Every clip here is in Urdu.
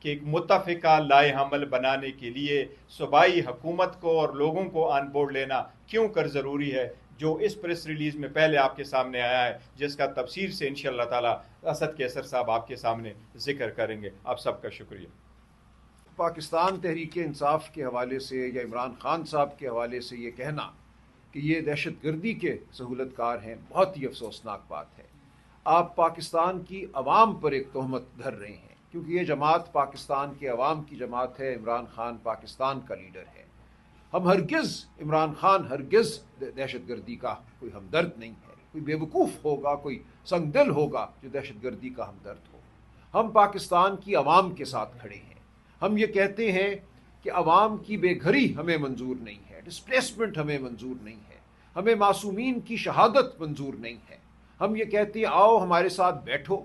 کہ ایک متفقہ لائے حمل بنانے کے لیے صوبائی حکومت کو اور لوگوں کو آن بورڈ لینا کیوں کر ضروری ہے، جو اس پریس ریلیز میں پہلے آپ کے سامنے آیا ہے، جس کا تفصیل سے انشاءاللہ تعالی اسد کیسر صاحب آپ کے سامنے ذکر کریں گے۔ آپ سب کا شکریہ۔ پاکستان تحریک انصاف کے حوالے سے یا عمران خان صاحب کے حوالے سے یہ کہنا کہ یہ دہشت گردی کے سہولت کار ہیں، بہت ہی افسوسناک بات ہے۔ آپ پاکستان کی عوام پر ایک تہمت دھر رہے ہیں، کیونکہ یہ جماعت پاکستان کے عوام کی جماعت ہے، عمران خان پاکستان کا لیڈر ہے۔ ہم ہرگز عمران خان ہرگز دہشت گردی کا کوئی ہمدرد نہیں ہے۔ کوئی بیوقوف ہوگا، کوئی سنگ دل ہوگا جو دہشت گردی کا ہمدرد ہو۔ ہم پاکستان کی عوام کے ساتھ کھڑے ہیں۔ ہم یہ کہتے ہیں کہ عوام کی بے گھری ہمیں منظور نہیں ہے، ڈسپلیسمنٹ ہمیں منظور نہیں ہے، ہمیں معصومین کی شہادت منظور نہیں ہے۔ ہم یہ کہتے ہیں آؤ ہمارے ساتھ بیٹھو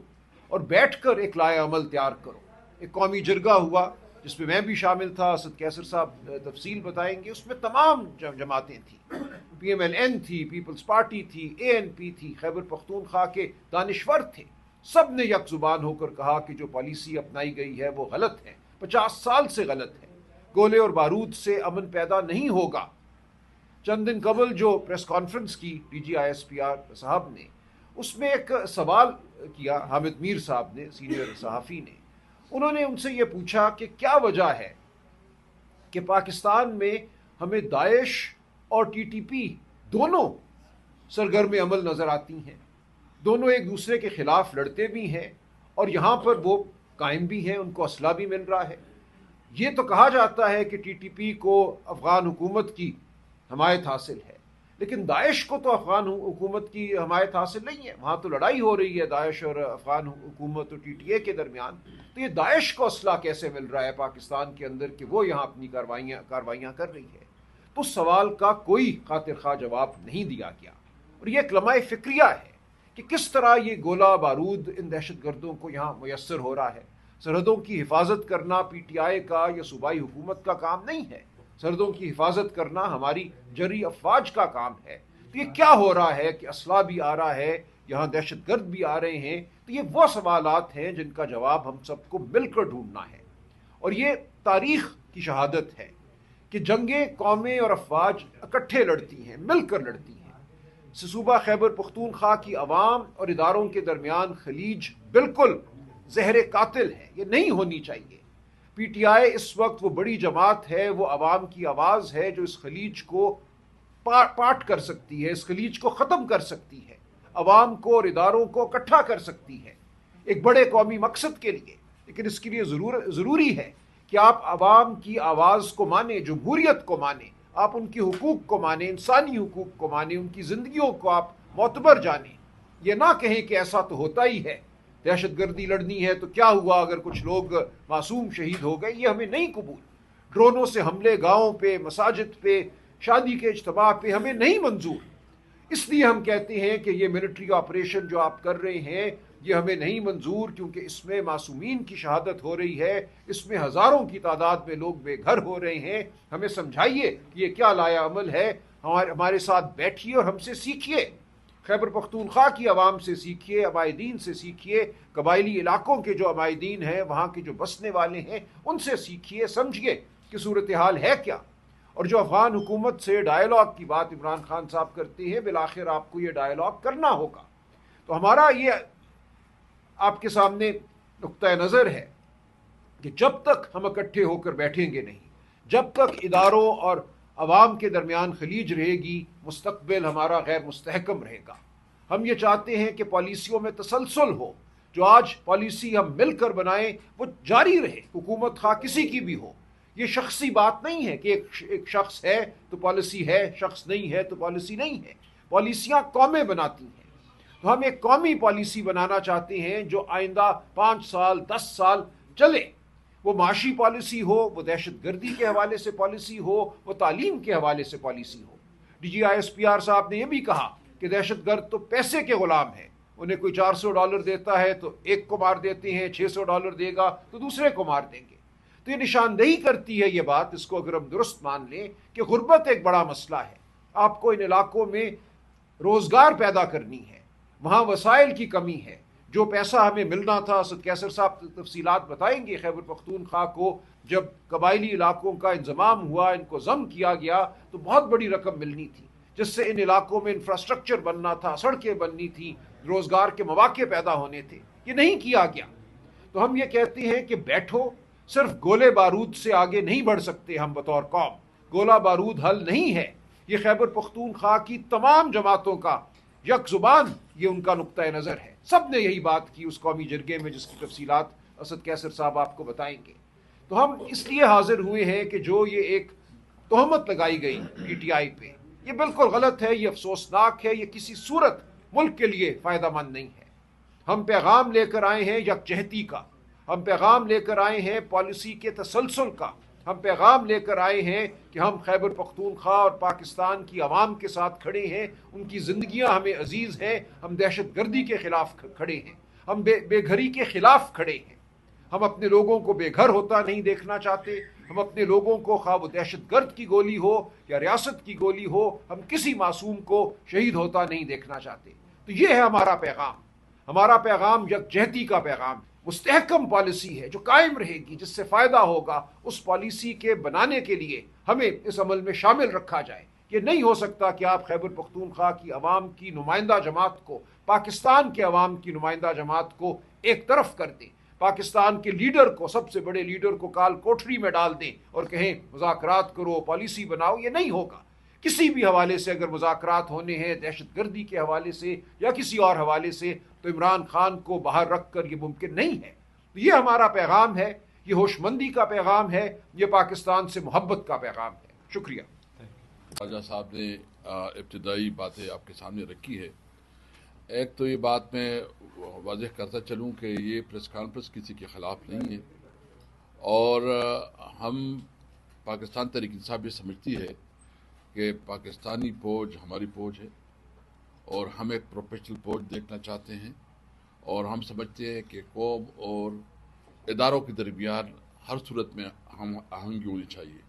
اور بیٹھ کر ایک لائحہ عمل تیار کرو۔ ایک قومی جرگہ ہوا جس میں بھی شامل تھا، اسد کیسر صاحب تفصیل بتائیں گے، اس میں تمام جماعتیں تھیں، پی ایم ایل این تھی، پیپلز پارٹی تھی، اے این پی تھی، خیبر پختونخوا کے دانشور تھے۔ سب نے یک زبان ہو کر کہا کہ جو پالیسی اپنائی گئی ہے وہ غلط ہے، 50 سال سے غلط ہے، گولے اور بارود سے امن پیدا نہیں ہوگا۔ چند دن قبل جو پریس کانفرنس کی D G I S P R صاحب نے، اس میں ایک سوال کیا حامد میر صاحب نے، سینئر صحافی نے، انہوں نے ان سے یہ پوچھا کہ کیا وجہ ہے کہ پاکستان میں ہمیں داعش اور ٹی ٹی پی دونوں سرگرم عمل نظر آتی ہیں، دونوں ایک دوسرے کے خلاف لڑتے بھی ہیں اور یہاں پر وہ قائم بھی ہیں، ان کو اسلحہ بھی مل رہا ہے۔ یہ تو کہا جاتا ہے کہ ٹی ٹی پی کو افغان حکومت کی حمایت حاصل ہے، لیکن داعش کو تو افغان حکومت کی حمایت حاصل نہیں ہے، وہاں تو لڑائی ہو رہی ہے داعش اور افغان حکومت اور ٹی ٹی اے کے درمیان۔ تو یہ داعش کو اسلحہ کیسے مل رہا ہے پاکستان کے اندر کہ وہ یہاں اپنی کارروائیاں کر رہی ہے؟ تو اس سوال کا کوئی خاطر خواہ جواب نہیں دیا گیا، اور یہ ایک لمحہ فکریہ ہے کہ کس طرح یہ گولہ بارود ان دہشت گردوں کو یہاں میسر ہو رہا ہے۔ سرحدوں کی حفاظت کرنا پی ٹی آئی کا یا صوبائی حکومت کا کام نہیں ہے، سرحدوں کی حفاظت کرنا ہماری جری افواج کا کام ہے۔ تو یہ کیا ہو رہا ہے کہ اسلحہ بھی آ رہا ہے، یہاں دہشت گرد بھی آ رہے ہیں؟ تو یہ وہ سوالات ہیں جن کا جواب ہم سب کو مل کر ڈھونڈنا ہے، اور یہ تاریخ کی شہادت ہے کہ جنگیں قومیں اور افواج اکٹھے لڑتی ہیں، مل کر لڑتی ہیں۔ صوبہ خیبر پختونخوا کی عوام اور اداروں کے درمیان خلیج بالکل زہر قاتل ہے، یہ نہیں ہونی چاہیے۔ پی ٹی آئی اس وقت وہ بڑی جماعت ہے، وہ عوام کی آواز ہے جو اس خلیج کو پاٹ کر سکتی ہے، اس خلیج کو ختم کر سکتی ہے، عوام کو اور اداروں کو اکٹھا کر سکتی ہے ایک بڑے قومی مقصد کے لیے۔ لیکن اس کے لیے ضروری ہے کہ آپ عوام کی آواز کو مانیں، جمہوریت کو مانیں، آپ ان کے حقوق کو مانیں، انسانی حقوق کو مانیں، ان کی زندگیوں کو آپ معتبر جانیں۔ یہ نہ کہیں کہ ایسا تو ہوتا ہی ہے، دہشت گردی لڑنی ہے تو کیا ہوا اگر کچھ لوگ معصوم شہید ہو گئے، یہ ہمیں نہیں قبول۔ ڈرونوں سے حملے گاؤں پہ، مساجد پہ، شادی کے اجتماع پہ ہمیں نہیں منظور۔ اس لیے ہم کہتے ہیں کہ یہ ملٹری آپریشن جو آپ کر رہے ہیں یہ ہمیں نہیں منظور، کیونکہ اس میں معصومین کی شہادت ہو رہی ہے، اس میں ہزاروں کی تعداد میں لوگ بے گھر ہو رہے ہیں۔ ہمیں سمجھائیے کہ یہ کیا لائحہ عمل ہے، ہمارے ساتھ بیٹھیے اور ہم سے سیکھیے، خیبر پختونخوا کی عوام سے سیکھیے، عمائدین سے سیکھیے، قبائلی علاقوں کے جو عمائدین ہیں، وہاں کے جو بسنے والے ہیں، ان سے سیکھیے، سمجھیے کہ صورتحال ہے کیا۔ اور جو افغان حکومت سے ڈائیلاگ کی بات عمران خان صاحب کرتے ہیں، بالآخر آپ کو یہ ڈائیلاگ کرنا ہوگا۔ تو ہمارا یہ آپ کے سامنے نقطۂ نظر ہے کہ جب تک ہم اکٹھے ہو کر بیٹھیں گے نہیں، جب تک اداروں اور عوام کے درمیان خلیج رہے گی، مستقبل ہمارا غیر مستحکم رہے گا۔ ہم یہ چاہتے ہیں کہ پالیسیوں میں تسلسل ہو، جو آج پالیسی ہم مل کر بنائیں وہ جاری رہے، حکومت خواہ کسی کی بھی ہو۔ یہ شخصی بات نہیں ہے کہ ایک شخص ہے تو پالیسی ہے، شخص نہیں ہے تو پالیسی نہیں ہے۔ پالیسیاں قومیں بناتی ہیں، تو ہم ایک قومی پالیسی بنانا چاہتے ہیں جو آئندہ 5 سال 10 سال چلے۔ وہ معاشی پالیسی ہو، وہ دہشت گردی کے حوالے سے پالیسی ہو، وہ تعلیم کے حوالے سے پالیسی ہو۔ D G I S P R صاحب نے یہ بھی کہا کہ دہشت گرد تو پیسے کے غلام ہیں، انہیں کوئی $400 دیتا ہے تو ایک کو مار دیتے ہیں، $600 دے گا تو دوسرے کو مار دیں گے۔ تو یہ نشاندہی کرتی ہے یہ بات، اس کو اگر ہم درست مان لیں، کہ غربت ایک بڑا مسئلہ ہے۔ آپ کو ان علاقوں میں روزگار پیدا کرنی ہے، وہاں وسائل کی کمی ہے۔ جو پیسہ ہمیں ملنا تھا، اسد کیسر صاحب تفصیلات بتائیں گے، خیبر پختونخوا کو جب قبائلی علاقوں کا انضمام ہوا، ان کو ضم کیا گیا تو بہت بڑی رقم ملنی تھی، جس سے ان علاقوں میں انفراسٹرکچر بننا تھا، سڑکیں بننی تھیں، روزگار کے مواقع پیدا ہونے تھے، یہ نہیں کیا گیا۔ تو ہم یہ کہتے ہیں کہ بیٹھو، صرف گولے بارود سے آگے نہیں بڑھ سکتے ہم بطور قوم، گولہ بارود حل نہیں ہے۔ یہ خیبر پختونخوا کی تمام جماعتوں کا یک زبان یہ ان کا نقطۂ نظر ہے، سب نے یہی بات کی اس قومی جرگے میں، جس کی تفصیلات اسد کیسر صاحب آپ کو بتائیں گے۔ تو ہم اس لیے حاضر ہوئے ہیں کہ جو یہ ایک تہمت لگائی گئی پی ٹی آئی پہ، یہ بالکل غلط ہے، یہ افسوسناک ہے، یہ کسی صورت ملک کے لیے فائدہ مند نہیں ہے۔ ہم پیغام لے کر آئے ہیں یکجہتی کا، ہم پیغام لے کر آئے ہیں پالیسی کے تسلسل کا، ہم پیغام لے کر آئے ہیں کہ ہم خیبر پختونخوا اور پاکستان کی عوام کے ساتھ کھڑے ہیں، ان کی زندگیاں ہمیں عزیز ہیں، ہم دہشت گردی کے خلاف کھڑے ہیں، ہم بے گھری کے خلاف کھڑے ہیں، ہم اپنے لوگوں کو بے گھر ہوتا نہیں دیکھنا چاہتے، ہم اپنے لوگوں کو خواہ وہ دہشت گرد کی گولی ہو یا ریاست کی گولی ہو، ہم کسی معصوم کو شہید ہوتا نہیں دیکھنا چاہتے۔ تو یہ ہے ہمارا پیغام، ہمارا پیغام یکجہتی کا پیغام، مستحکم پالیسی ہے جو قائم رہے گی، جس سے فائدہ ہوگا، اس پالیسی کے بنانے کے لیے ہمیں اس عمل میں شامل رکھا جائے۔ یہ نہیں ہو سکتا کہ آپ خیبر پختونخوا کی عوام کی نمائندہ جماعت کو، پاکستان کے عوام کی نمائندہ جماعت کو ایک طرف کر دیں، پاکستان کے لیڈر کو، سب سے بڑے لیڈر کو کال کوٹری میں ڈال دیں اور کہیں مذاکرات کرو، پالیسی بناؤ۔ یہ نہیں ہوگا۔ کسی بھی حوالے سے اگر مذاکرات ہونے ہیں، دہشت گردی کے حوالے سے یا کسی اور حوالے سے، تو عمران خان کو باہر رکھ کر یہ ممکن نہیں ہے۔ تو یہ ہمارا پیغام ہے، یہ ہوش مندی کا پیغام ہے، یہ پاکستان سے محبت کا پیغام ہے۔ شکریہ۔ خواجہ صاحب نے ابتدائی باتیں آپ کے سامنے رکھی ہے۔ ایک تو یہ بات میں واضح کرتا چلوں کہ یہ پریس کانفرنس کسی کے خلاف نہیں ہے، اور ہم پاکستان تحریک انصاف یہ سمجھتی ہے کہ پاکستانی فوج ہماری فوج ہے، اور ہم ایک پروفیشنل فوج دیکھنا چاہتے ہیں، اور ہم سمجھتے ہیں کہ قوم اور اداروں کے درمیان ہر صورت میں ہم آہنگی ہونی چاہیے،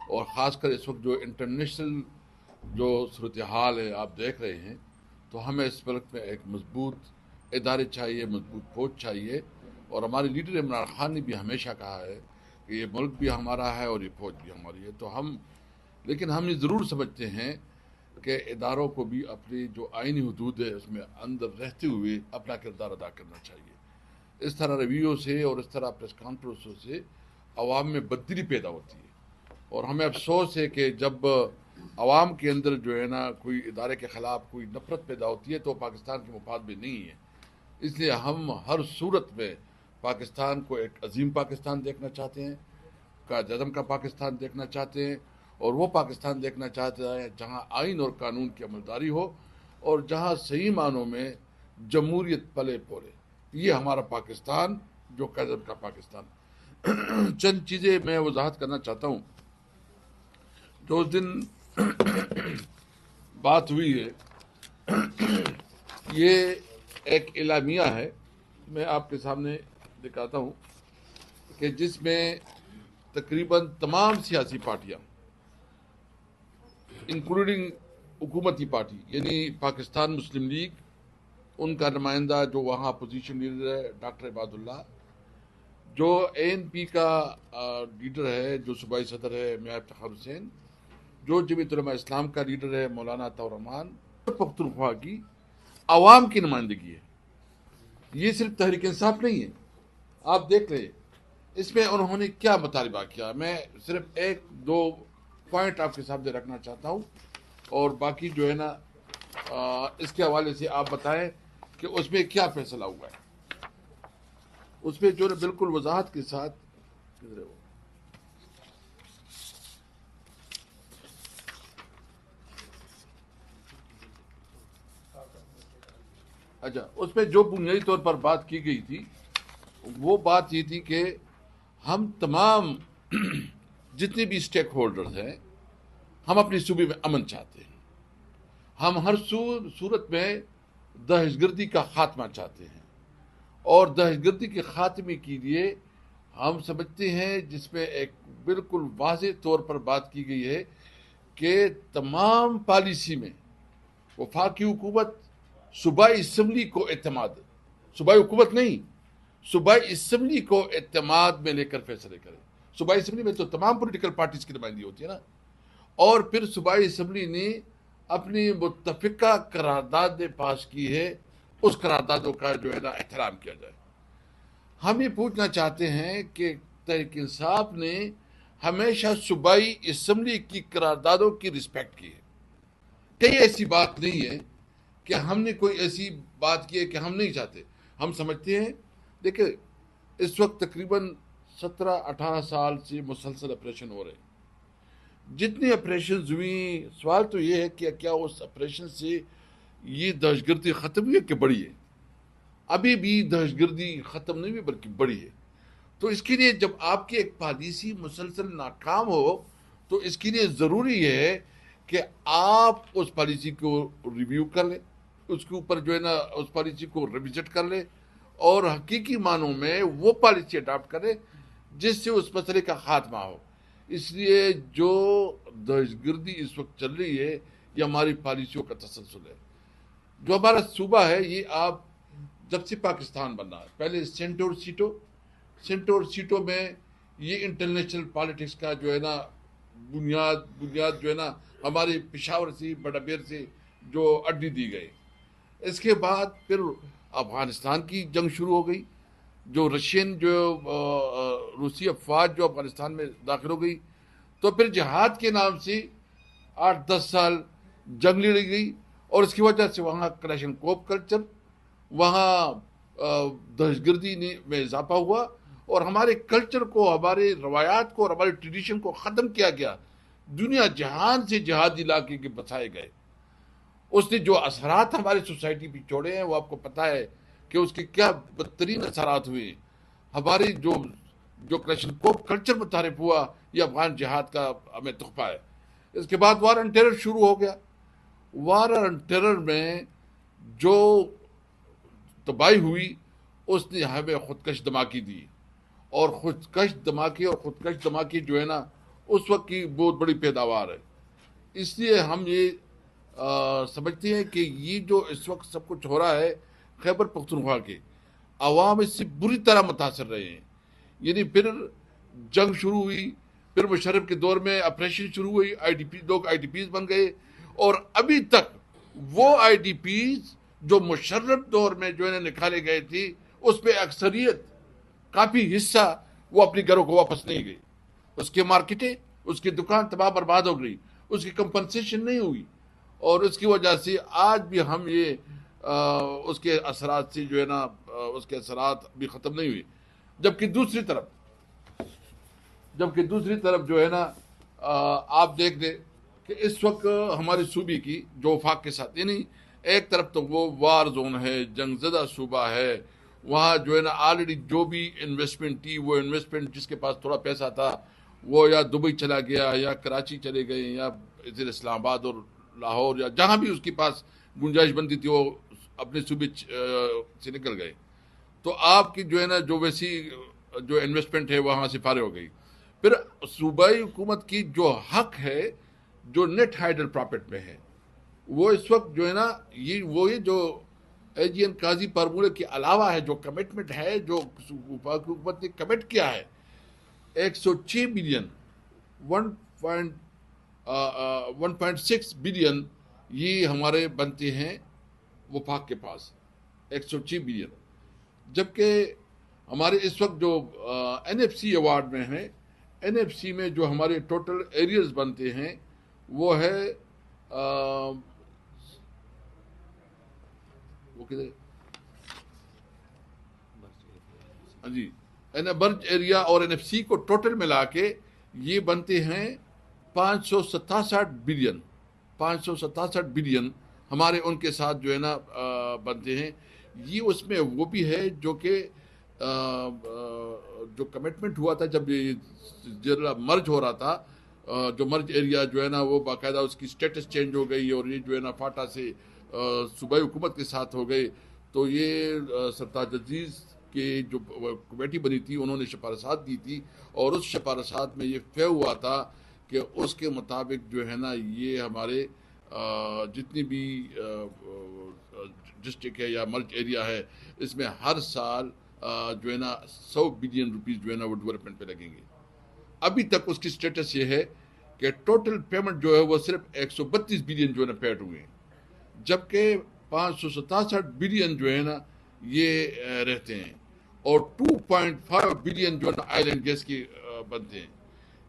اور خاص کر اس وقت جو انٹرنیشنل جو صورتحال ہے آپ دیکھ رہے ہیں، تو ہمیں اس وقت میں ایک مضبوط ادارے چاہیے، مضبوط فوج چاہیے، اور ہمارے لیڈر عمران خان نے بھی ہمیشہ کہا ہے کہ یہ ملک بھی ہمارا ہے اور یہ فوج بھی ہماری ہے۔ تو لیکن ہم یہ ضرور سمجھتے ہیں کہ اداروں کو بھی اپنی جو آئینی حدود ہے اس میں اندر رہتے ہوئے اپنا کردار ادا کرنا چاہیے۔ اس طرح رویوں سے اور اس طرح پریس کانفرنسوں سے عوام میں بددلی پیدا ہوتی ہے، اور ہمیں افسوس ہے کہ جب عوام کے اندر جو ہے نا کوئی ادارے کے خلاف کوئی نفرت پیدا ہوتی ہے تو پاکستان کے مفاد میں نہیں ہے۔ اس لیے ہم ہر صورت میں پاکستان کو ایک عظیم پاکستان دیکھنا چاہتے ہیں، قائد اعظم کا پاکستان دیکھنا چاہتے ہیں، اور وہ پاکستان دیکھنا چاہتے ہیں جہاں آئین اور قانون کی عملداری ہو، اور جہاں صحیح معنوں میں جمہوریت پلے پولے۔ یہ ہمارا پاکستان جو قائد اعظم کا پاکستان۔ چند چیزیں میں وضاحت کرنا چاہتا ہوں۔ جو اس دن بات ہوئی ہے، یہ ایک اعلامیہ ہے، میں آپ کے سامنے دکھاتا ہوں، کہ جس میں تقریباً تمام سیاسی پارٹیاں انکلوڈنگ حکومتی پارٹی یعنی پاکستان مسلم لیگ، ان کا نمائندہ جو وہاں اپوزیشن لیڈر ہے ڈاکٹر عباد اللہ، جو ANP کا لیڈر ہے، جو صوبائی صدر ہے میاں افتخار حسین، جو جمعیت علماء اسلام کا لیڈر ہے مولانا عطا الرحمان، پختونخوا کی عوام کی نمائندگی ہے۔ یہ صرف تحریک انصاف نہیں ہے، آپ دیکھ لیں اس میں انہوں نے کیا مطالبہ کیا۔ میں صرف ایک دو پوائنٹ آپ کے سامنے رکھنا چاہتا ہوں، اور باقی جو ہے نا اس کے حوالے سے آپ بتائیں کہ اس میں کیا فیصلہ ہوا ہے۔ اس میں جو بالکل وضاحت کے ساتھ اچھا، اس میں جو بنیادی طور پر بات کی گئی تھی وہ بات یہ تھی کہ ہم تمام جتنے بھی اسٹیک ہولڈرز ہیں، ہم اپنی صوبے میں امن چاہتے ہیں، ہم ہر صورت میں دہشت گردی کا خاتمہ چاہتے ہیں، اور دہشت گردی کے خاتمے کے لیے ہم سمجھتے ہیں جس میں ایک بالکل واضح طور پر بات کی گئی ہے کہ تمام پالیسی میں وفاقی حکومت، صوبائی اسمبلی کو اعتماد صوبائی حکومت نہیں، صوبائی اسمبلی کو اعتماد میں لے کر فیصلے کرے. صوبائی اسمبلی میں تو تمام پولیٹیکل پارٹیز کی نمائندگی ہوتی ہے نا، اور پھر صوبائی اسمبلی نے اپنی متفقہ قراردادیں پاس کی ہے، اس قراردادوں کا جو ہے نا احترام کیا جائے. ہم یہ پوچھنا چاہتے ہیں کہ تحریک انصاف نے ہمیشہ صوبائی اسمبلی کی قراردادوں کی رسپیکٹ کی ہے. کہیں ایسی بات نہیں ہے کہ ہم نے کوئی ایسی بات کی ہے کہ ہم نہیں چاہتے. ہم سمجھتے ہیں، دیکھیں اس وقت تقریباً 17-18 سال سے مسلسل آپریشن ہو رہے ہیں. جتنی آپریشنز ہوئی، سوال تو یہ ہے کہ کیا اس آپریشن سے یہ دہشت گردی ختم ہوئی ہے کہ بڑھی ہے؟ ابھی بھی دہشت گردی ختم نہیں ہوئی بلکہ بڑھی ہے. تو اس کے لیے جب آپ کی ایک پالیسی مسلسل ناکام ہو تو اس کے لیے ضروری ہے کہ آپ اس پالیسی کو ریویو کر لیں، اس کے اوپر جو ہے نا اس پالیسی کو ریوزٹ کر لیں اور حقیقی معنوں میں وہ پالیسی اڈاپٹ کریں جس سے اس مسئلے کا خاتمہ ہو. اس لیے جو دہشت گردی اس وقت چل رہی ہے یہ ہماری پالیسیوں کا تسلسل ہے. جو ہمارا صوبہ ہے، یہ آپ جب سے پاکستان بنا ہے، پہلے سینٹ اور سیٹوں میں یہ انٹرنیشنل پالیٹکس کا جو ہے نا بنیاد جو ہے نا ہمارے پشاور سے بڑابیر سے جو اڈی دی گئی. اس کے بعد پھر افغانستان کی جنگ شروع ہو گئی، جو روسی افواج جو افغانستان میں داخل ہو گئی، تو پھر جہاد کے نام سے 8-10 سال جنگ لڑی گئی اور اس کی وجہ سے وہاں کلیشن کوپ کلچر، وہاں دہشت گردی میں اضافہ ہوا اور ہمارے کلچر کو، ہمارے روایات کو اور ہمارے ٹریڈیشن کو ختم کیا گیا. دنیا جہان سے جہادی علاقے کے بسائے گئے. اس نے جو اثرات ہماری سوسائٹی پہ چھوڑے ہیں وہ آپ کو پتہ ہے کہ اس کے کیا بدترین اثرات ہوئے. ہماری جو کلیشن کوپ کلچر متعارف ہوا یہ افغان جہاد کا ہمیں تحفہ ہے. اس کے بعد وار اینڈ ٹیرر شروع ہو گیا. وار اینڈ ٹیرر میں جو تباہی ہوئی اس نے ہمیں خودکش دھماکی دی، اور خودکش دھماکی جو ہے نا اس وقت کی بہت بڑی پیداوار ہے. اس لیے ہم یہ سمجھتے ہیں کہ یہ جو اس وقت سب کچھ ہو رہا ہے، خیبر پختونخوا کے عوام اس سے بری طرح متاثر رہے ہیں. یعنی پھر جنگ شروع ہوئی، پھر مشرف کے دور میں آپریشن شروع ہوئی، لوگ آئی ڈی پیز بن گئے، اور ابھی تک وہ آئی ڈی پیز جو مشرف دور میں جو ہے نکالے گئے تھے اس پہ اکثریت کافی حصہ وہ اپنی گھروں کو واپس نہیں گئی. اس کے مارکیٹیں، اس کی دکان تباہ برباد ہو گئی، اس کی کمپنسیشن نہیں ہوئی، اور اس کی وجہ سے آج بھی ہم یہ اس کے اثرات سے جو ہے نا اس کے اثرات بھی ختم نہیں ہوئے. جبکہ دوسری طرف جو ہے نا آپ دیکھ دیں کہ اس وقت ہمارے صوبے کی جو وفاق کے ساتھ، یعنی ایک طرف تو وہ وار زون ہے، جنگ زدہ صوبہ ہے، وہاں جو ہے نا آلریڈی جو بھی انویسٹمنٹ تھی وہ انویسٹمنٹ جس کے پاس تھوڑا پیسہ تھا وہ یا دبئی چلا گیا یا کراچی چلے گئے یا ادھر اسلام آباد اور لاہور یا جہاں بھی اس کے پاس گنجائش بنتی تھی وہ اپنے صوبے سے نکل گئے. تو آپ کی جو ہے نا جو ویسی جو انویسٹمنٹ ہے وہاں سے فارغ ہو گئی. پھر صوبائی حکومت کی جو حق ہے جو نیٹ ہائیڈل پراپرٹ میں ہے وہ اس وقت جو ہے نا یہ جو اے جی این قاضی پرمولے کے علاوہ ہے، جو کمٹمنٹ ہے جو حکومت نے کمٹ کیا ہے 106 بلین 1.6 بلین یہ ہمارے بنتے ہیں وفاق کے پاس 106 بلین. جبکہ ہمارے اس وقت جو این ایف سی ایوارڈ میں ہیں، این ایف سی میں جو ہمارے ٹوٹل ایریاز بنتے ہیں وہ ہے وہ کدھر جی برج ایریا اور این ایف سی کو ٹوٹل ملا کے یہ بنتے ہیں 567 بلین ہمارے ان کے ساتھ جو ہے نا بنتے ہیں. یہ اس میں وہ بھی ہے جو کہ جو کمٹمنٹ ہوا تھا جب یہ مرج ہو رہا تھا، جو مرج ایریا جو ہے نا وہ باقاعدہ اس کی سٹیٹس چینج ہو گئی اور یہ جو ہے نا فاٹا سے صوبائی حکومت کے ساتھ ہو گئے. تو یہ سرتاج عزیز کی جو کمیٹی بنی تھی انہوں نے سفارشات دی تھی اور اس سفارشات میں یہ طے ہوا تھا کہ اس کے مطابق جو ہے نا یہ ہمارے جتنی بھی ڈسٹرکٹ ہے یا مرج ایریا ہے، اس میں ہر سال جو ہے نا 100 بلین روپیز جو ہے نا وہ ڈیولپمنٹ پہ لگیں گے. ابھی تک اس کی سٹیٹس یہ ہے کہ ٹوٹل پیمنٹ جو ہے وہ صرف 132 بلین جو ہے نا پیڈ ہوئے ہیں، جبکہ 567 بلین جو ہے نا یہ رہتے ہیں، اور 2.5 بلین جو ہے نا آئل اینڈ گیس کی بنتے ہیں.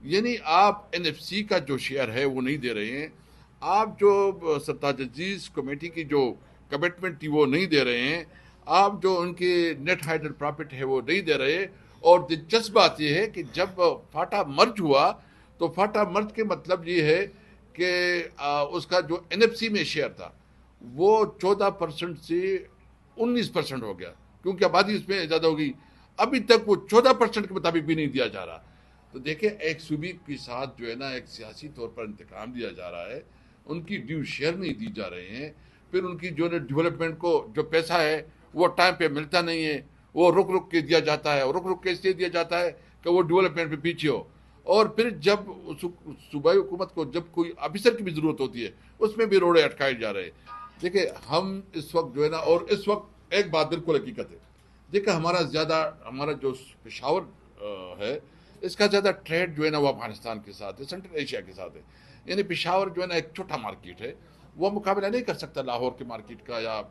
یعنی آپ NFC کا جو شیئر ہے وہ نہیں دے رہے ہیں، آپ جو سرتاج عزیز کمیٹی کی جو کمٹمنٹ تھی وہ نہیں دے رہے ہیں، آپ جو ان کی نیٹ ہائیڈل پرافٹ ہے وہ نہیں دے رہے. اور دلچسپ بات یہ ہے کہ جب فاٹا مرج ہوا تو فاٹا مرج کے مطلب یہ ہے کہ اس کا جو NFC میں شیئر تھا وہ 14% سے 19% ہو گیا، کیونکہ آبادی اس میں زیادہ ہوگی. ابھی تک وہ 14% کے مطابق بھی نہیں دیا جا رہا. تو دیکھیں ایک صوبے کے ساتھ جو ہے نا ایک سیاسی طور پر انتقام دیا جا رہا ہے، ان کی ڈیو شیئر نہیں دی جا رہے ہیں. پھر ان کی جو ڈیولپمنٹ کو جو پیسہ ہے وہ ٹائم پہ ملتا نہیں ہے، وہ رک کے دیا جاتا ہے، اور رک کے اس لیے دیا جاتا ہے کہ وہ ڈیولپمنٹ پہ پیچھے ہو. اور پھر جب صوبائی حکومت کو جب کوئی آفیسر کی بھی ضرورت ہوتی ہے اس میں بھی روڑے اٹکائے جا رہے ہیں. دیکھیں ہم اس وقت جو ہے نا، اور اس وقت ایک بات بالکل حقیقت ہے، دیکھیں ہمارا جو پشاور ہے اس کا زیادہ ٹریڈ جو ہے نا وہ افغانستان کے ساتھ ہے، سینٹرل ایشیا کے ساتھ ہے. یعنی پشاور جو ہے نا ایک چھوٹا مارکیٹ ہے، وہ مقابلہ نہیں کر سکتا لاہور کے مارکیٹ کا یا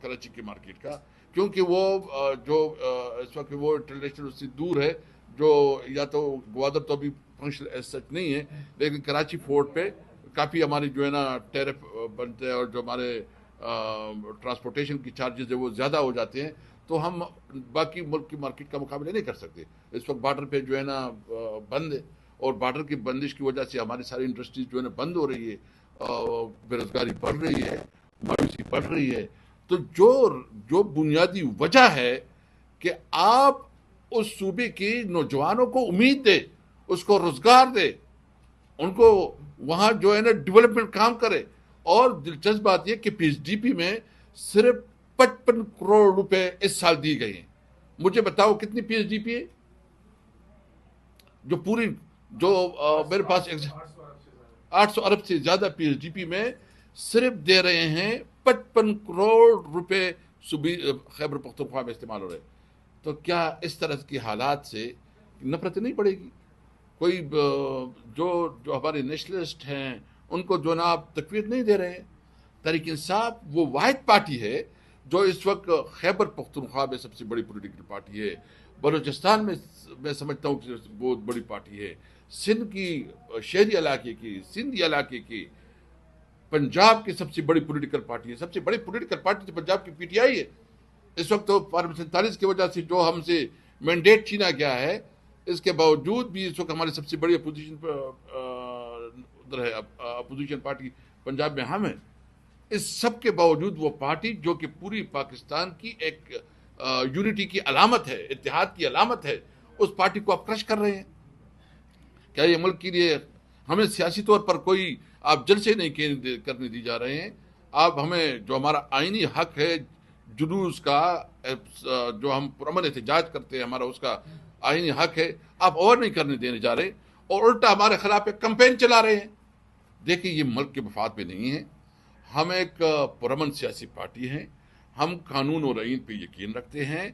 کراچی کے مارکیٹ کا، کیونکہ وہ جو اس وقت وہ انٹرنیشنل سے دور ہے. جو یا تو گوادر تو ابھی فنکشنل ایز سچ نہیں ہے، لیکن کراچی فورٹ پہ کافی ہماری جو ہے نا ٹیرف بنتے ہیں، اور جو ہمارے ٹرانسپورٹیشن کی چارجز ہے وہ زیادہ ہو جاتے ہیں، تو ہم باقی ملک کی مارکیٹ کا مقابلہ نہیں کر سکتے. اس وقت بارڈر پہ جو ہے نا بند ہے، اور بارڈر کی بندش کی وجہ سے ہماری ساری انڈسٹریز جو ہے نا بند ہو رہی ہے، بے روزگاری بڑھ رہی ہے، مایوسی بڑھ رہی ہے. تو جو بنیادی وجہ ہے کہ آپ اس صوبے کے نوجوانوں کو امید دے، اس کو روزگار دے، ان کو وہاں جو ہے نا ڈیولپمنٹ کام کرے. اور دلچسپ بات یہ کہ PSDP میں صرف 55 کروڑ روپے اس سال دی گئی ہیں. مجھے بتاؤ کتنی PSDP ہے جو پوری جو میرے پاس 800 ارب سے زیادہ PSDP میں صرف دے رہے ہیں 55 کروڑ روپے خیبر پختونخوا میں استعمال ہو رہے. تو کیا اس طرح کی حالات سے نفرت نہیں پڑے گی؟ کوئی جو ہمارے نیشنلسٹ ہیں ان کو جو نا آپ تقویت نہیں دے رہے ہیں. تحریک انصاف وہ واحد پارٹی ہے جو اس وقت خیبر پختونخوا میں سب سے بڑی پولیٹیکل پارٹی ہے. بلوچستان میں سمجھتا ہوں کہ بہت بڑی پارٹی ہے. سندھ کی شہری علاقے کی، سندھی علاقے کی، پنجاب کی سب سے بڑی پولیٹیکل پارٹی ہے. سب سے بڑی پولیٹیکل پارٹی تو پنجاب کی PTI ہے. اس وقت تو فارم 47 کی وجہ سے جو ہم سے مینڈیٹ چھینا گیا ہے، اس کے باوجود بھی اس وقت ہماری سب سے بڑی اپوزیشن پارٹی پنجاب میں ہم ہیں. اس سب کے باوجود وہ پارٹی جو کہ پوری پاکستان کی ایک یونٹی کی علامت ہے، اتحاد کی علامت ہے، اس پارٹی کو آپ کرش کر رہے ہیں. کیا یہ ملک کے لیے ہمیں سیاسی طور پر کوئی آپ جلسے نہیں کرنے دی جا رہے ہیں؟ آپ ہمیں جو ہمارا آئینی حق ہے جلوس کا، جو ہم پرامن احتجاج کرتے ہیں، ہمارا اس کا آئینی حق ہے، آپ اور نہیں کرنے دینے جا رہے، اور الٹا ہمارے خلاف ایک کمپین چلا رہے ہیں. دیکھیں یہ ملک کے مفاد میں نہیں ہے. ہم ایک پرامن سیاسی پارٹی ہیں، ہم قانون و آئین پہ یقین رکھتے ہیں.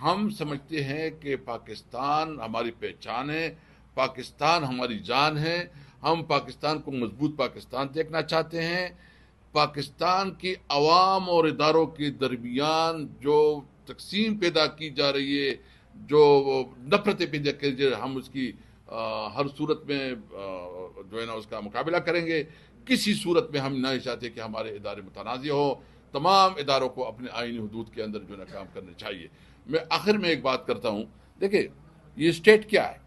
ہم سمجھتے ہیں کہ پاکستان ہماری پہچان ہے، پاکستان ہماری جان ہے. ہم پاکستان کو مضبوط پاکستان دیکھنا چاہتے ہیں. پاکستان کی عوام اور اداروں کے درمیان جو تقسیم پیدا کی جا رہی ہے، جو نفرتیں پیدا کی جا رہی ہیں، ہم اس کی ہر صورت میں جو ہے نا اس کا مقابلہ کریں گے. کسی صورت میں ہم نہیں چاہتے کہ ہمارے ادارے متنازع ہوں. تمام اداروں کو اپنے آئینی حدود کے اندر جو ہے نا کام کرنے چاہیے. میں آخر میں ایک بات کرتا ہوں. دیکھیں یہ اسٹیٹ کیا ہے؟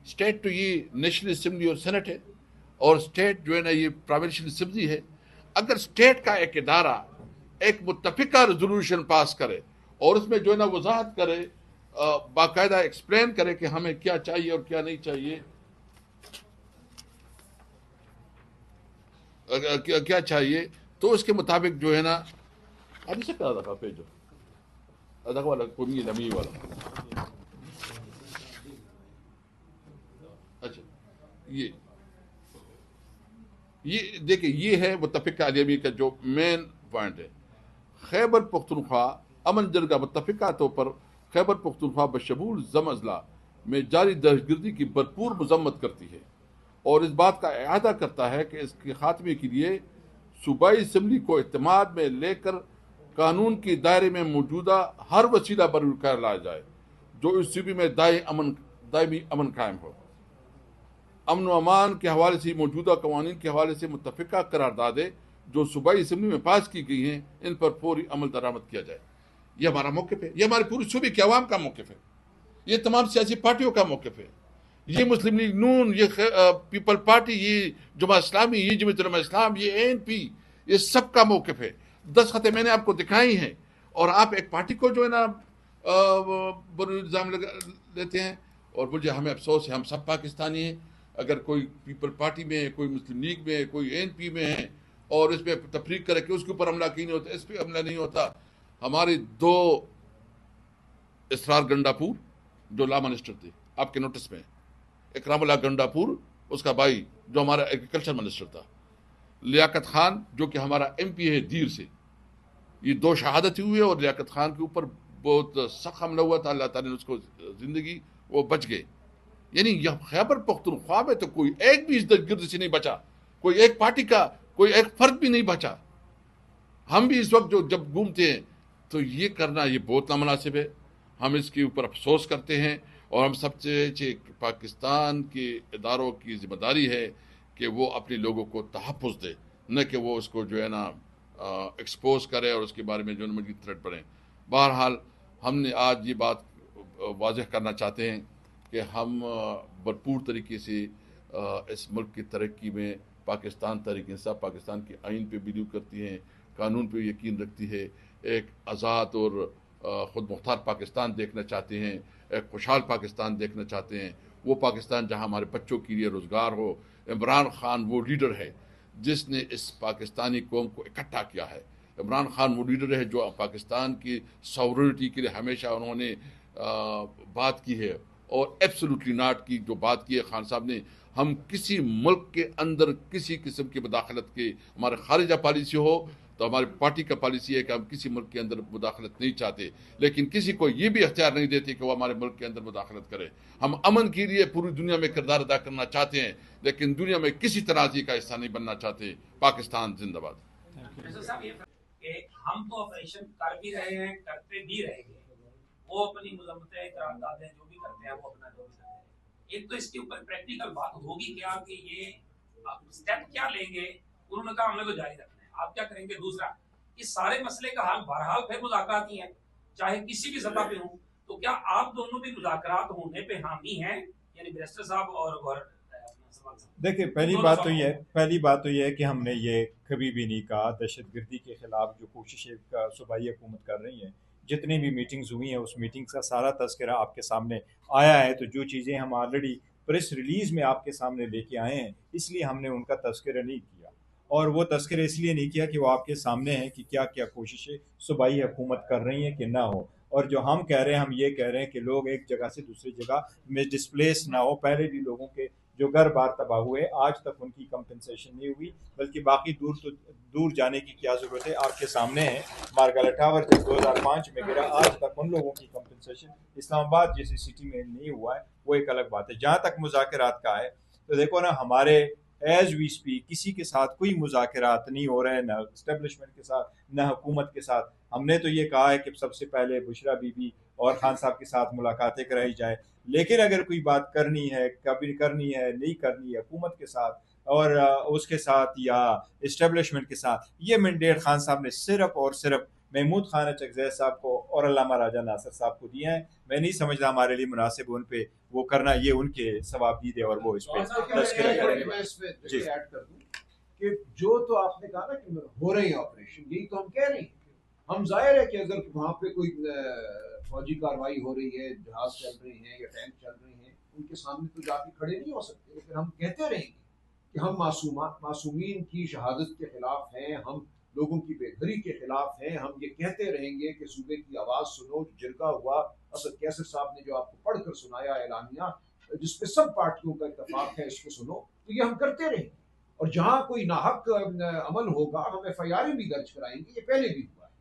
اسٹیٹ تو یہ نیشنل اسمبلی اور سینٹ ہے، اور اسٹیٹ جو ہے نا یہ پروونشل اسمبلی ہے. اگر اسٹیٹ کا ایک ادارہ ایک متفقہ ریزولوشن پاس کرے اور اس میں جو ہے نا وضاحت کرے، باقاعدہ ایکسپلین کرے کہ ہمیں کیا چاہیے اور کیا نہیں چاہیے، کیا چاہیے، تو اس کے مطابق جو ہے نا اچھا یہ دیکھیں یہ ہے متفقہ علیمی کا جو مین پوائنٹ ہے. خیبر پختونخوا امن جرگہ متفقہ طور پر خیبر پختونخوا بشمول زم اضلاع میں جاری دہشت گردی کی بھرپور مذمت کرتی ہے اور اس بات کا اعادہ کرتا ہے کہ اس کے خاتمے کے لیے صوبائی اسمبلی کو اعتماد میں لے کر قانون کے دائرے میں موجودہ ہر وسیلہ پر کر لایا جائے جو اس صوبے میں دائمی امن قائم ہو. امن و امان کے حوالے سے موجودہ قوانین کے حوالے سے متفقہ قراردادیں جو صوبائی اسمبلی میں پاس کی گئی ہیں ان پر فوری عمل درآمد کیا جائے. یہ ہمارا موقف ہے, یہ ہمارے پورے صوبے کے عوام کا موقف ہے, یہ تمام سیاسی پارٹیوں کا موقف ہے, یہ مسلم لیگ نون, یہ پیپل پارٹی, یہ جماعت اسلامی, یہ جمعیت علماء اسلام, یہ ANP, یہ سب کا موقف ہے. 10 خطیں میں نے آپ کو دکھائی ہیں اور آپ ایک پارٹی کو جو ہے نا بر الزام لیتے ہیں. اور مجھے ہمیں افسوس ہے, ہم سب پاکستانی ہیں. اگر کوئی پیپل پارٹی میں ہے, کوئی مسلم لیگ میں ہے, کوئی ANP میں ہے اور اس پہ تفریق کرے کہ اس کے اوپر حملہ کی نہیں ہوتا, اس پہ حملہ نہیں ہوتا. ہمارے 2 اسرار گنڈاپور جو لا منسٹر تھے آپ کے نوٹس میں, اکرام اللہ گنڈاپور اس کا بھائی جو ہمارا ایگریکلچر منسٹر تھا, لیاقت خان جو کہ ہمارا MP ہے دیر سے, یہ 2 شہادت ہوئے اور لیاقت خان کے اوپر بہت سخت حملہ ہوا تھا. اللہ تعالیٰ نے اس کو زندگی, وہ بچ گئے. یعنی یہ خیبر پختونخوا میں تو کوئی ایک بھی اس دہشت گرد سے نہیں بچا, کوئی ایک پارٹی کا کوئی ایک فرد بھی نہیں بچا. ہم بھی اس وقت جو جب گھومتے ہیں تو یہ کرنا یہ بہت نامناسب ہے. ہم اس کے اوپر افسوس کرتے ہیں اور ہم سب سے پاکستان کے اداروں کی ذمہ داری ہے کہ وہ اپنے لوگوں کو تحفظ دے, نہ کہ وہ اس کو جو ہے نا ایکسپوز کرے اور اس کے بارے میں جو مزید تھریٹ پڑیں. بہرحال ہم نے آج یہ بات واضح کرنا چاہتے ہیں کہ ہم بھرپور طریقے سے اس ملک کی ترقی میں پاکستان تحریک انصاف پاکستان کے آئین پہ بلیو کرتی ہیں, قانون پہ یقین رکھتی ہے, ایک آزاد اور خود مختار پاکستان دیکھنا چاہتے ہیں, ایک خوشحال پاکستان دیکھنا چاہتے ہیں, وہ پاکستان جہاں ہمارے بچوں کے لیے روزگار ہو. عمران خان وہ لیڈر ہے جس نے اس پاکستانی قوم کو اکٹھا کیا ہے. عمران خان وہ لیڈر ہے جو پاکستان کی ساورنٹی کے لیے ہمیشہ انہوں نے بات کی ہے اور ایبسولوٹلی ناٹ کی جو بات کی ہے خان صاحب نے. ہم کسی ملک کے اندر کسی قسم کی مداخلت کے, ہمارے خارجہ پالیسی ہو تو ہماری پارٹی کا پالیسی ہے کہ ہم کسی ملک کے اندر مداخلت نہیں چاہتے, لیکن کسی کو یہ بھی اختیار نہیں دیتے کہ وہ ہمارے ملک کے اندر مداخلت کرے. ہم امن کے لیے پوری دنیا میں کردار ادا کرنا چاہتے ہیں لیکن دنیا میں کسی تنازع کا حصہ نہیں بننا چاہتے. پاکستان زندہ باد. ہم تو آپریشن کر بھی رہے ہیں, کرتے بھی رہیں گے, وہ اپنی مذمتیں قراردادیں جو بھی کرتے ہیں وہ اپنا جو بھی کرتے ہیں. ایک تو اس کے اوپر پریکٹیکل بات ہوگی کیا کہ یہ اسٹیپ کیا لیں گے. انہوں نے کہا ہم نے تو جاری رکھنا ہے, آپ کیا کریں گے. دوسرا, اس سارے مسئلے کا حل بہرحال پھر مذاکرات ہی ہیں, چاہے کسی بھی سطح پہ ہوں. تو کیا آپ دونوں بھی مذاکرات ہونے پہ حامی ہیں, یعنی بیرسٹر صاحب اور گورنر؟ دیکھیں پہلی بات تو یہ ہے کہ ہم نے یہ کبھی بھی نہیں کہا دہشت گردی کے خلاف جو کوششیں صوبائی حکومت کر رہی ہیں, جتنی بھی میٹنگز ہوئی ہیں اس میٹنگ کا سارا تذکرہ آپ کے سامنے آیا ہے. تو جو چیزیں ہم آلریڈی پریس ریلیز میں آپ کے سامنے لے کے آئے ہیں اس لیے ہم نے ان کا تذکرہ نہیں کیا, اور وہ تذکرہ اس لیے نہیں کیا کہ وہ آپ کے سامنے ہیں کہ کیا کیا کوششیں صوبائی حکومت کر رہی ہیں کہ نہ ہو. اور جو ہم کہہ رہے ہیں, ہم یہ کہہ رہے ہیں کہ لوگ ایک جگہ سے دوسری جگہ میں ڈسپلیس نہ ہو. پہلے بھی لوگوں کے جو گھر بار تباہ ہوئے آج تک ان کی کمپنسیشن نہیں ہوئی, بلکہ باقی دور جانے کی کیا ضرورت ہے. آپ کے سامنے ہے مارگالا ٹاور جب 2005 میں گرا, آج تک ان لوگوں کی کمپنسیشن اسلام آباد جیسی سٹی میں نہیں ہوا ہے, وہ ایک الگ بات ہے. جہاں تک مذاکرات کا ہے تو دیکھو نا, ہمارے ایز وی اسپیک کسی کے ساتھ کوئی مذاکرات نہیں ہو رہے, نہ اسٹیبلشمنٹ کے ساتھ نہ حکومت کے ساتھ. ہم نے تو یہ کہا ہے کہ سب سے پہلے بشرا بی بی اور خان صاحب کے ساتھ ملاقاتیں کرائی جائیں, لیکن اگر کوئی بات کرنی ہے, کبھی کرنی ہے, نہیں کرنی ہے حکومت کے ساتھ اور اس کے ساتھ یا اسٹیبلشمنٹ کے ساتھ, یہ مینڈیٹ خان صاحب نے صرف اور صرف محمود خان چکزئی صاحب کو اور علامہ راجہ ناصر صاحب کو دیا ہے. میں نہیں سمجھتا ہمارے لیے مناسب ان پہ وہ کرنا, یہ ان کے ثواب دید ہے اور وہ اس پہ تذکرہ کریں گے. میں اس پہ ایڈ کر دوں کہ جو تو آپ نے کہا نا کہ ہو رہے ہیں آپریشن, یہی تو ہم کہہ رہے ہیں. ہم ظاہر ہے کہ اگر وہاں پہ کوئی فوجی کارروائی ہو رہی ہے, جہاز چل رہے ہیں یا ٹینک چل رہے ہیں, ان کے سامنے تو جا کے کھڑے نہیں ہو سکتے, لیکن ہم کہتے رہیں گے کہ ہم معصومین کی شہادت کے خلاف ہیں, ہم لوگوں کی بے گھری کے خلاف ہیں. ہم یہ کہتے رہیں گے کہ صوبے کی آواز سنو. جو جرگہ ہوا اسد کیسر صاحب نے جو آپ کو پڑھ کر سنایا اعلامیہ, جس پہ سب پارٹیوں کا اتفاق ہے, اس کو سنو. تو یہ ہم کرتے رہیں گے, اور جہاں کوئی ناحق عمل ہوگا ہم FIR بھی درج کرائیں گے. یہ پہلے بھی ہوا ہے,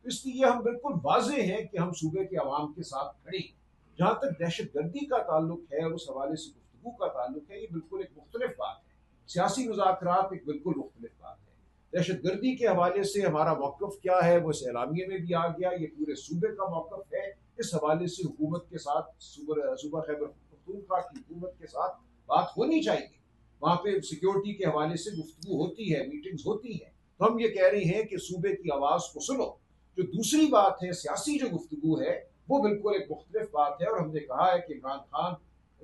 اس لیے ہم بالکل واضح ہیں کہ ہم صوبے کے عوام کے ساتھ کھڑے ہیں. جہاں تک دہشت گردی کا تعلق ہے اور اس حوالے سے گفتگو کا تعلق ہے، یہ بالکل ایک مختلف بات ہے. سیاسی مذاکرات ایک بالکل مختلف بات ہے. دہشت گردی کے حوالے سے ہمارا موقف کیا ہے وہ اس اعلامیے میں بھی آ گیا، یہ پورے صوبے کا موقف ہے. اس حوالے سے حکومت کے ساتھ صوبہ خیبر پختونخوا کی حکومت کے ساتھ بات ہونی چاہیے. وہاں پہ سیکیورٹی کے حوالے سے گفتگو ہوتی ہے، میٹنگز ہوتی ہیں. تو ہم یہ کہہ رہے ہیں کہ صوبے کی آواز کو سنو. جو دوسری بات ہے سیاسی جو گفتگو ہے وہ بالکل ایک مختلف بات ہے، اور ہم نے کہا ہے کہ عمران خان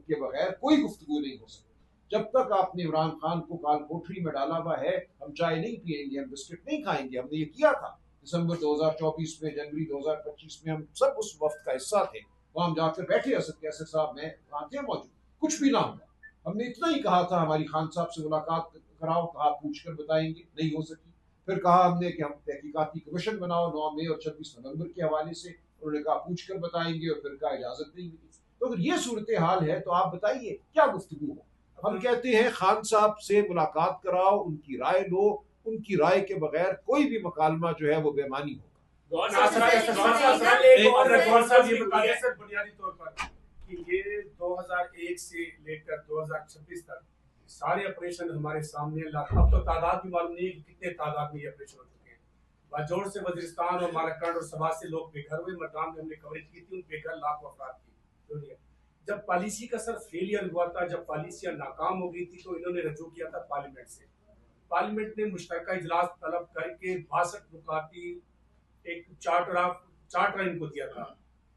کے بغیر کوئی گفتگو نہیں ہو سکتی. جب تک آپ نے عمران خان کو کال کوٹری میں ڈالا ہوا ہے ہم چائے نہیں پیئیں گے، ہم بسکٹ نہیں کھائیں گے. ہم نے یہ کیا تھا دسمبر 2024 میں، جنوری 2025 میں، ہم سب اس وفد کا حصہ تھے. وہاں ہم جا کر بیٹھے اسد کیسر صاحب میں وہاں تھے موجود، کچھ بھی نہ ہوا. ہم نے اتنا ہی کہا تھا ہماری خان صاحب سے ملاقات کراؤ، کہا پوچھ کر بتائیں گے، نہیں ہو سکی. پھر کہا ہم نے کہ ہم تحقیقاتی کمیشن بناؤ 9 مئی اور 26 نومبر کے حوالے سے، انہوں نے کہا پوچھ کر بتائیں گے، اور پھر کہا اجازت نہیں ملی. تو اگر یہ صورتحال ہے تو آپ بتائیے کیا گفتگو ہو. ہم کہتے ہیں خان صاحب سے ملاقات کراؤ، ان کی رائے لو. ان کی رائے کے بغیر کوئی بھی مکالمہ جو ہے وہ بے معنی ہوگا. بنیادی طور پر کہ یہ 2001 سے لے کر 2026 تک سارے آپریشن ہمارے سامنے، اب تو تعداد بھی معلوم نہیں کہ کتنے تعداد میں یہ آپریشن ہو چکے ہیں. باجوڑ سے وزیرستان اور مالاکنڈ اور سبا سے لوگ بے گھر ہوئے. مردان میں ہم نے کوریج کی تھی، ان بے گھر لاکھوں افراد کی. جب پالیسی کا سر فیلئر ہوا تھا، جب پالیسیاں ناکام ہو گئی تھی، تو انہوں نے رجوع کیا تھا پارلیمنٹ سے. پارلیمنٹ نے مشترکہ اجلاس طلب کر کے 62 نکاتی ایک چارٹر ان کو دیا تھا.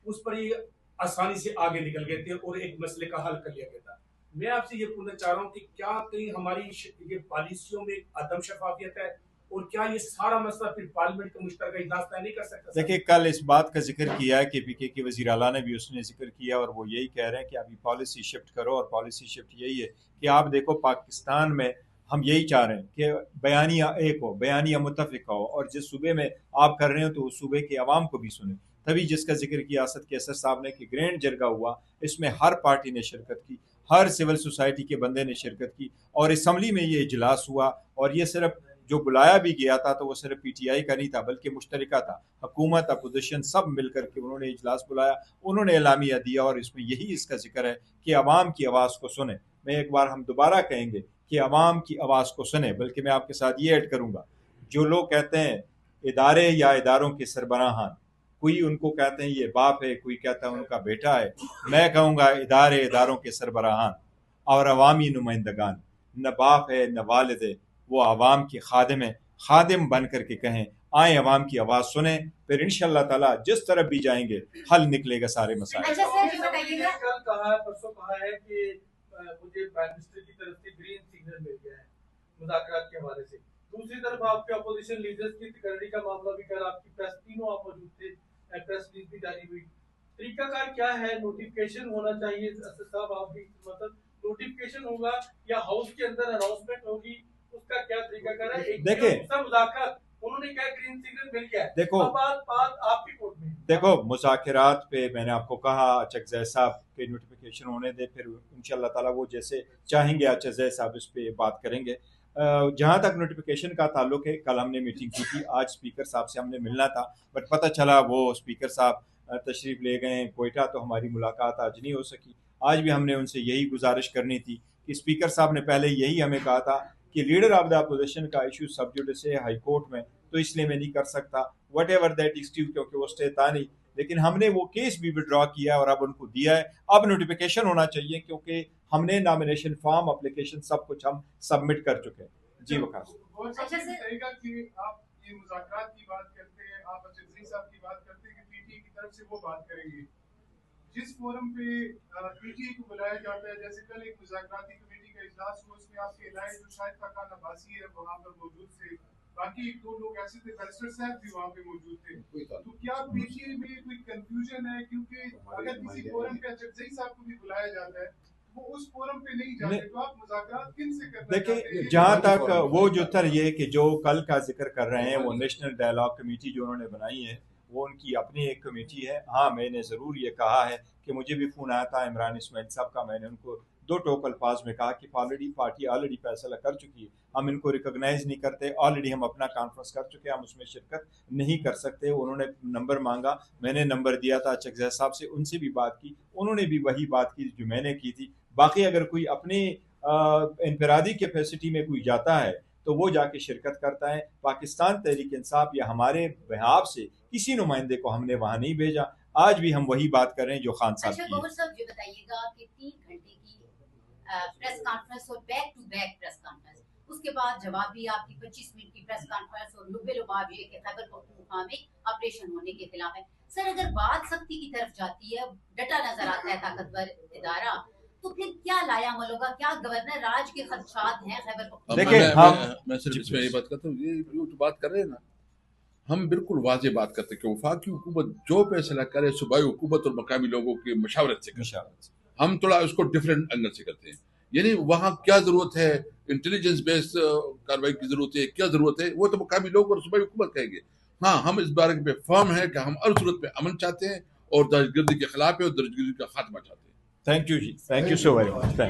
اس پر یہ آسانی سے آگے نکل گئے تھے اور ایک مسئلے کا حل کر لیا گیا تھا. میں آپ سے یہ پوچھنا چاہ رہا ہوں کہ کیا کہیں ہماری یہ پالیسیوں میں عدم شفافیت ہے، اور کیا یہ سارا مسئلہ پھر پارلیمنٹ کا مشترکہ اجلاس طے نہیں کر سکتا؟ دیکھیں کل اس بات کا ذکر کیا ہے کہ پی کے کے وزیر اعلیٰ نے بھی اس نے ذکر کیا، اور وہ یہی کہہ رہے ہیں کہ ابھی پالیسی شفٹ کرو. اور پالیسی شفٹ یہی ہے کہ آپ دیکھو پاکستان میں ہم یہی چاہ رہے ہیں کہ بیانیہ ایک ہو، بیانیہ متفق ہو، اور جس صوبے میں آپ کر رہے ہو تو اس صوبے کے عوام کو بھی سنیں. تبھی جس کا ذکر کیا اسد کیسر صاحب نے کہ گرینڈ جرگہ ہوا، اس میں ہر پارٹی نے شرکت کی، ہر سول سوسائٹی کے بندے نے شرکت کی، اور اسمبلی میں یہ اجلاس ہوا. اور یہ صرف جو بلایا بھی گیا تھا تو وہ صرف پی ٹی آئی کا نہیں تھا بلکہ مشترکہ تھا. حکومت اپوزیشن سب مل کر کے انہوں نے اجلاس بلایا، انہوں نے اعلامیہ دیا، اور اس میں یہی اس کا ذکر ہے کہ عوام کی آواز کو سنیں. میں ایک بار ہم دوبارہ کہیں گے کہ عوام کی آواز کو سنیں. بلکہ میں آپ کے ساتھ یہ ایڈ کروں گا، جو لوگ کہتے ہیں ادارے یا اداروں کے سربراہان، کوئی ان کو کہتے ہیں یہ باپ ہے، کوئی کہتا ہے ان کا بیٹا ہے. میں کہوں گا اداروں کے سربراہان اور عوامی نمائندگان نہ باپ ہے نہ والد ہے، وہ عوام کے خادم ہیں. خادم بن کر کے کہیں آئیں عوام کی آواز سنیں، پھر انشاءاللہ تعالیٰ جس طرف بھی جائیں گے حل نکلے گا سارے مسائل. کل کہا ہے، پرسوں کہا ہے کہ مجھے پرائم منسٹر کی طرف سے گرین سگنل مل گیا ہے مذاکرات کے حوالے سے. دوسری طرف آپ کے اپوزیشن لیڈرز کی تقرری کا معاملہ بھی کر، آپ کی پریس تینوں آپ موجود تھے، پریس ریلیز بھی جاری ہوئی. طریقہ کار کیا ہے؟ نوٹیفیکیشن ہونا چاہیے اسد صاحب، آپ بھی مطلب نوٹیفیکیشن ہوگا یا ہاؤس کے اندر اناؤنسمنٹ ہوگی، اس کا کیا طریقہ کار ہے؟ دیکھیں مذاکرات انہوں نے کہا گرین سگنل مل گیا ہے، دیکھو بات آپ کی کورٹ میں. دیکھو مذاکرات پہ میں نے آپ کو کہا اچکزئی صاحب کے نوٹیفیکیشن ہونے دے، پھر انشاءاللہ تعالیٰ وہ جیسے چاہیں گے اچکزئی صاحب اس پہ بات کریں گے. جہاں تک نوٹیفیکیشن کا تعلق ہے، کل ہم نے میٹنگ کی تھی، آج اسپیکر صاحب سے ہم نے ملنا تھا، بٹ پتہ چلا وہ اسپیکر صاحب تشریف لے گئے ہیں کوئٹہ، تو ہماری ملاقات آج نہیں ہو سکی. آج بھی ہم نے ان سے یہی گزارش کرنی تھی کہ اسپیکر صاحب نے پہلے یہی ہمیں کہا تھا کہ لیڈر آف دا اپوزیشن کا ایشو سب جوڈس ہے ہائی کورٹ میں، تو اس لیے میں نہیں کر سکتا whatever that is to, کیونکہ وہ اسٹے تھا نہیں. لیکن ہم نے وہ کیس بھی ودرا کیا اور اب ان کو دیا ہے. اب نوٹیفیکیشن ہونا چاہیے کیونکہ ہم نے نامینیشن فارم اپلیکیشن سب کچھ ہم سبمٹ کر چکے ہیں. جی وقاص کہ آپ یہ مذاکرات کی بات کرتے ہیں، آپ اچکزئی صاحب کی بات کرتے ہیں کہ پی ٹی آئی کی طرف سے وہ بات کریں گے. جس فورم پہ پی ٹی آئی کو بلایا جاتا ہے، جیسے کل ایک مذاکراتی کمیٹی کا اجلاس ہوا، اس میں آپ کے علاوہ جو شاہد خاقان عباسی ہے وہاں پر موجود تھے، باقی ایک دو لوگ ایسے تھے، بیرسٹر صاحب بھی وہاں پہ موجود تھے. تو کیا پی ٹی آئی میں کوئی کنفیوژن ہے؟ کیونکہ اگر کسی فورم پہ اچکزئی صاحب کو بھی بلایا جاتا ہے وہ اس فورم پہ نہیں جاتے، تو آپ مذاکرات کن سے کرنا چاہتے ہیں؟ دیکھیں جہاں تک وہ جو تر یہ کہ جو کل کا ذکر کر رہے ہیں وہ نیشنل ڈائلاگ کمیٹی جو انہوں نے بنائی ہے وہ ان کی اپنی ایک کمیٹی ہے. ہاں میں نے ضرور یہ کہا ہے کہ مجھے بھی فون آیا تھا عمران اسماعیل صاحب کا، میں نے ان کو دو ٹوک الفاظ میں کہا کہ پارٹی آلریڈی فیصلہ کر چکی ہے, ہم ان کو ریکگنائز نہیں کرتے, آلریڈی ہم اپنا کانفرنس کر چکے ہیں, ہم اس میں شرکت نہیں کر سکتے. انہوں نے نمبر مانگا, میں نے نمبر دیا تھا چکزئی صاحب سے, ان سے بھی بات کی, انہوں نے بھی وہی بات کی جو میں نے کی تھی. باقی اگر کوئی اپنی انفرادی کیپیسٹی میں کوئی جاتا ہے تو وہ جا کے شرکت کرتا ہے. پاکستان تحریک انصاف یا ہمارے بہاف سے کسی نمائندے کو ہم نے وہاں نہیں بھیجا. آج بھی ہم وہی بات کر رہے ہیں جو خان صاحب کی. گوہر صاحب یہ بتائیے گا کہ 3 گھنٹے کی پریس کانفرنس اور back to back press conference, اس کے بعد جواب بھی آپ کی 25 منٹ کی پریس کانفرنس اور لبے لباب یہ کہ خیبر پختونخوا میں آپریشن ہونے کے خلاف ہے. سر اگر بات سختی کی طرف جاتی ہے, ڈٹا نظر آتا ہے طاقتور ادارہ, تو پھر کیا لایا عمل ہوگا؟ کیا گورنر راج کے خدشات ہیں خیبر پختونخوا؟ میں صرف اس میں یہ بات کرتا ہوں, یہ جو بات کر رہے ہیں نا, ہم بالکل واضح بات کرتے ہیں کہ وفاقی حکومت جو فیصلہ کرے صوبائی حکومت اور مقامی لوگوں کی مشاورت سے کرے. ہم تھوڑا اس کو ڈفرینٹ اینگل سے کرتے ہیں, یعنی وہاں کیا ضرورت ہے, انٹیلیجنس بیسڈ کارروائی کی ضرورت ہے, کیا ضرورت ہے, وہ تو مقامی لوگ اور صوبائی حکومت کہیں گے. ہاں, ہم اس بارے میں فرم ہے کہ ہم ہر صورت پہ امن چاہتے ہیں اور دہشت گردی کے خلاف ہے اور دہشت گردی کا خاتمہ چاہتے ہیں. تھینک یو جی, thank you so very much.